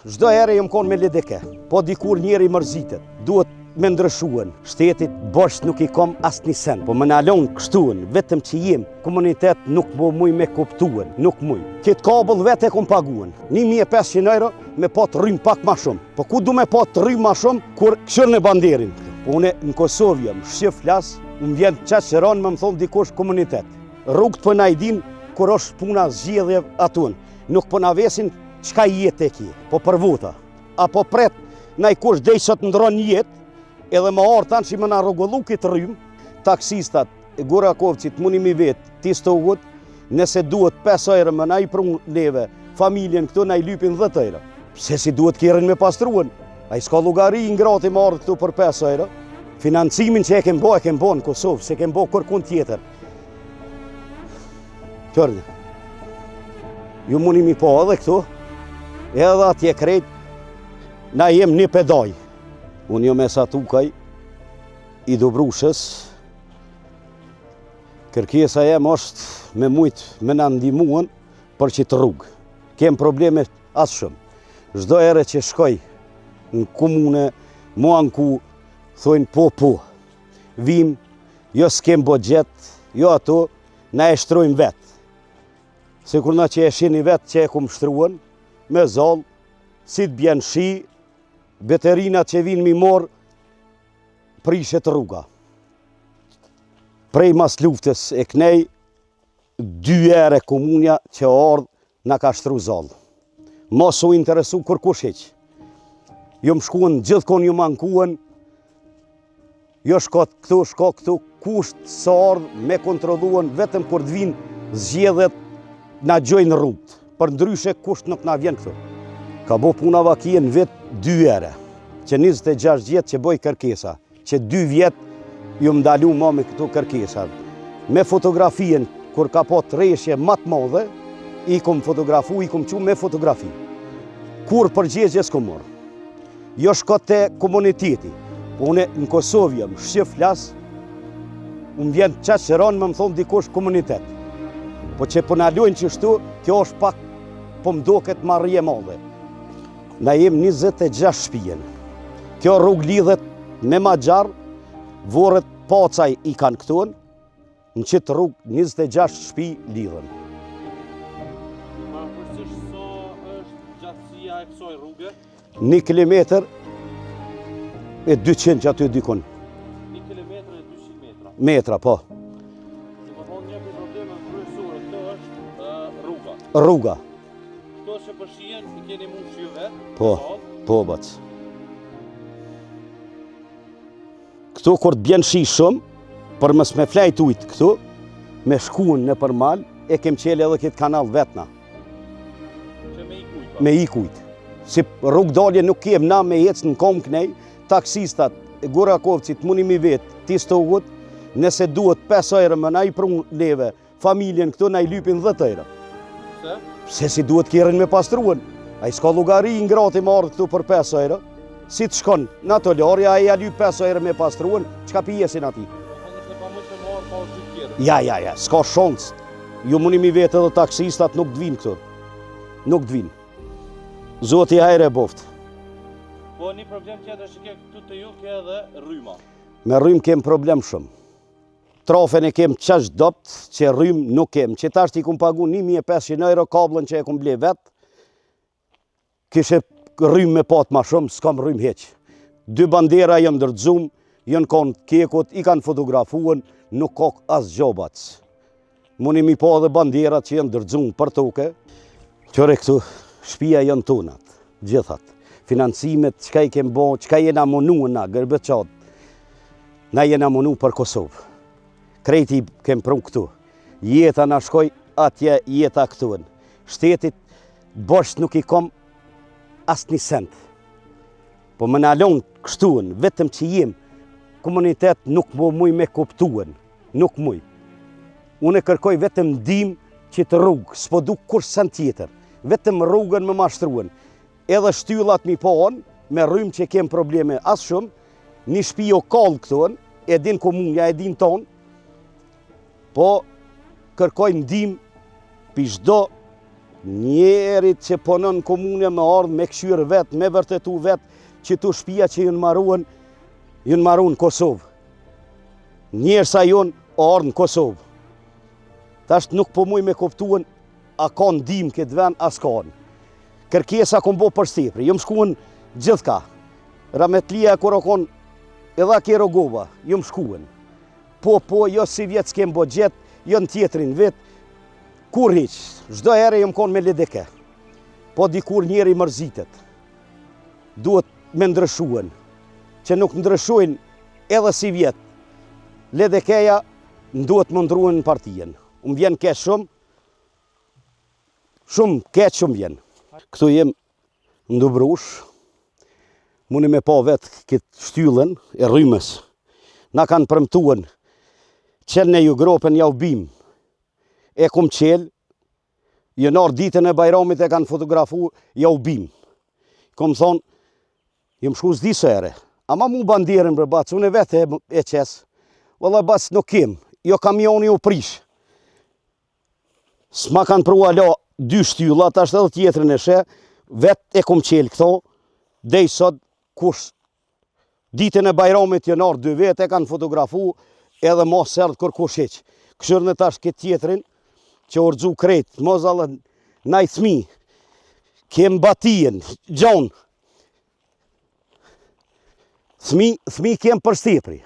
çdo herë jam konë me ledeke, po dikur njeri mërzitet, duhet me ndryshuen. Shtetit bosh nuk I kom asnjë sen, po më nalon kështuen, vetëm që jem komunitet nuk më muj me kuptuen, nuk muj. Këtë kabëll vetë e kom paguen, 1500 euro me pot rrym pak ma shumë. Po ku du me pot rrym ma shumë, kur këshër në banderin. Po une në Kosovë jam, shqip flas, më vjen qaqëron më thonë dikush komunitet. Rrugët për na I din, kur është puna zgjedhje atun, nuk po na vesin çka jetë e ki, po për vota. Apo pret, na I kush dej sot ndron jetë, edhe më orë tanë që më na rrugullu këtë rrym, taksistat, Gurakovcit, munimi vetë, tistogut, nëse duhet 5 euro më na I prun neve, familjen këtu na I lypin 10 euro. Pse si duhet kjerën me pastruën? A I s'ka lugari ngrati më ardhë këtu për 5 euro. Financimin që e kem bo në Kosovë, se kem bo kërkun tjetër. Qërgjë, ju munimi po edhe këtu, edhe atje krejt, na jem një pedaj. Unë jo me satukaj I Dobrushës, kërkesa jem është me mujtë me në ndihmuan për që të rrugë. Kem probleme asë shumë. Çdo herë që shkoj në komune, mua në ku, thojnë po. Vim, jo s'kem budget, jo ato, na e shtrojmë vetë. Se kur na që e shini vetë që e kum shtruan, me zallë, si të bjen shi, veterinat që vinë mi morë, prishet rruga. Prej mas luftës e knej, 2 ere komunja që ardhë na ka shtru zallë. Mos u interesu kërkush heq. Jo më shkuan, gjithkon ju mankuan, jo shko këtu, kusht së ardhë me kontroluan, vetëm kur të vinë zgjedhet, na gjojnë rrugët, për ndryshe kusht nuk na vjen këtu. Ka bo puna vakije në vetë 2 ere, që 26 vjetë që boj kërkesa, që 2 vjetë ju më dalu ma me këtu kërkesa. Me fotografien, kur ka po të reshje matë madhe, I kom fotografu, I kom qu me fotografi. Kur përgjegje s'kom morë. Jo shko te komuniteti, po une në Kosovë jam, shqip flas, unë vjen qaqëron më thonë dikush komunitet. Po që po nalojnë qështu, kjo është pak, po më doket marrje madhe. Na jem 26 shpijen. Kjo rrugë lidhet me Maxhar, vorët pacaj I kanë këtun, në qitë rrugë 26 shpi lidhen. Ma përsisht sa është gjatësia e kësaj rrugë? 1 kilometër e 200 që aty dykon. 1 kilometër e 200 metra. Metra, po. Dhe më thonë një për problemet kryesore, këto është rruga. Rruga. Këto që përshien I keni mund shiju vetë? Po, bac. Këtu kur të bjen shi shumë, për mës me flajt ujtë këtu, me shkuën në përmal, e kem qele edhe këtë kanal vetna. Që me I kujtë? Me I kujtë. Si rrugë dalje nuk kem na me hecë në kom kënej, taksistat, Gurakovcit, munimi vetë, tistogut, nëse duhet 5 euro më na I prun neve, familjen këtu na I lypin 10 euro. Pse? Se si duhet kjerën me pastruën. A I s'ka lugari ngrati më ardhë këtu për 5 euro. Si të shkon në ato larja, a I lyp 5 euro me pastruën, qka pijesin ati? Është pa mund të marrë pa është gjithë tjere. Ja, s'ka shans. Ju munimi vetë edhe taksistat nuk t'vin këtu. Nuk t'vin. Zoti hajre boft. Po një problem tjetër që ke këtu të ju ke edhe rryma. Me rrym kem problem shumë. Trafen e kem qash dopt, që rrym nuk kem. Që tash t'i kum pagu 1500 euro kablën që e kum ble vetë. Kishe rrym me pat ma shumë, s'kam rrym heq. 2 bandera jam dërdzum, jën kanë kekot, I kanë fotografuan, nuk ka as gjobac. Muni mi pa dhe banderat që janë dërdzum për toke. Qëre këtu, shpia janë tonat, gjithat. Financimet, qka I kem bo, qka jena monu na, gërbeqat. Na jena monu për Kosovë. Krejti kem pru këtu. Jeta na shkoj, atje jeta këtuen. Shtetit, bësht nuk I kom as një cent. Po më nalon kështuen, vetëm që jem, komunitet nuk më muj me kuptuen, nuk muj. Unë kërkoj vetëm ndim që të rrugë, s'po du kur sen tjetër, vetëm rrugën më mashtruan. Edhe shtyllat mi pohon, me rrym që kem probleme as shumë, një shpi o kallë këtuen, e din komunja, e din tonë, po kërkoj ndim për çdo njerit që punon në komunë me ardhë, me këshyrë vetë, me vërtetu vetë që të shtëpia që jënë maruan në Kosovë. Njerësa jonë ardhë në Kosovë. Tash nuk po muj me kuptuan a ka ndim këtë vend, as kanë. Kërkesa kom bo për stepri, jëmë shkuen gjithka. Rametlia kur okon edhe Kerogova, jëmë shkuen. Po, jo si vjetë s'kem bo gjetë, jo në tjetrin vetë, kur hiq, çdo herë jëmë konë me ledeke. Po dikur njeri mërzitet. Duhet me ndryshuen, që nuk ndryshojnë edhe si vjetë. Ledekeja duhet më ndruen në partijen. Më vjen keq shumë, keq shumë vjen. Këtu jem në Dobrush, muni me pa vetë këtë shtyllën e rrymës. Na kanë premtuan, qelën e ju gropen ja u bim. E kum qelë, jënar ditën e Bajramit e kanë fotografu, ja u bim. Kom thonë, jem shku s'di së ere, ama mu bandirën për bacë, unë e vetë e qesë. Valla bacë nuk kem, jo kamioni u prish. S'ma kanë prua la 2 shtylla, ta është edhe tjetërën e she, vetë e kum qelë këto, dej sot kush ditën e Bajramit jënar 2 vete e kanë fotografu, edhe mos sërdë kër kush heq. Këshërën e tash këtë tjetërin, që orëgju kretë, mos allë naj thmi, kem batijen, gjonë. Thmi kem për stepri.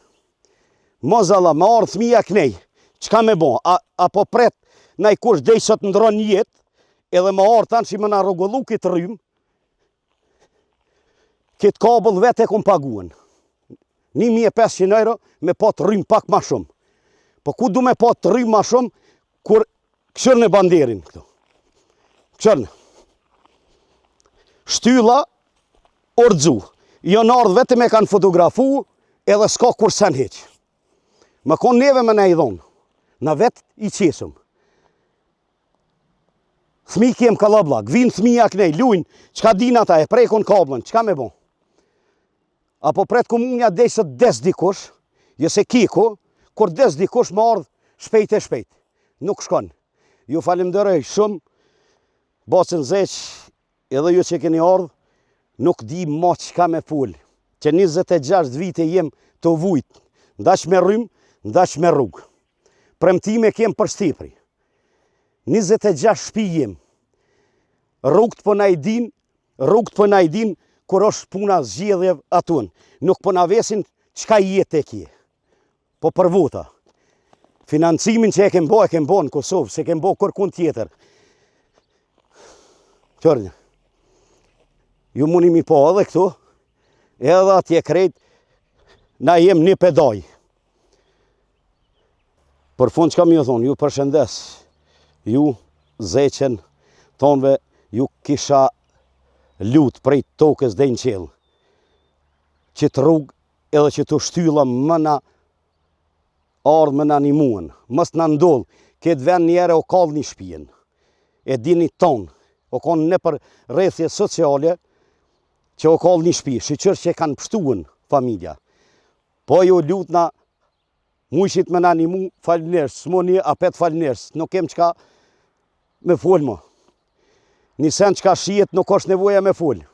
Mos allë, me arë thmija knej, qka me bo? Apo pret, naj kush dej sot ndron jetë, edhe me arë tanë që më na rrugullu këtë rrymë, këtë kabëll vete e kom paguen. 1.500 euro me pat rrymë pak ma shumë. Po ku du me pat rrymë ma shumë, kur këshërën e banderin këtu. Këshërën. Shtylla, orëgju. Jonë ardhë vetëm e kanë fotografu, edhe s'ka kur sen heq. Më konë neve me ne i dhonë. Na vetë i qesëm. Thmi kem kalabla, gvinë thmija kënej, lujnë, qka din ata e prekon kablën, qka me bon? Apo pret komunja dej se des dikush, jëse kiko, kur des dikush më ardhë shpejt e shpejt. Nuk shkon. Ju falimderoj shumë, bacën zeq, edhe ju që keni ardhë, nuk di ma qka me full. Që 26 vite jem të vujt, ndash me rrymë, ndash me rrugë. Premtime kem për stepri. 26 shpi jem. Rrugët për na i din, kur është puna zgjedhjev atun. Nuk për na vesin qka jetë e kje. Po për vota. Financimin që e kem bo në Kosovë, se kem bo kërkun tjetër. Qërnjë. Ju muni mi po edhe këtu, edhe atje krejt, na jem një pedaj. Për fund që kam ju thonë, ju përshëndes, ju zeqen tonve, ju kisha lutë prej tokës dhe në qelë, që të rrugë edhe që të shtylla më na ardhë më na një muën, mës në ndollë, këtë ven njere o kallë një shpijen, e dini tonë, o konë në për rrethje sociale, që o kallë një shpi, shqyqër që kanë pështuën familja. Po ju lutna, mujshit me na një mu, falinërës, s'mo një apet falinërës, nuk kem qka me folë më. Një sen qka shijet nuk është nevoja me folë.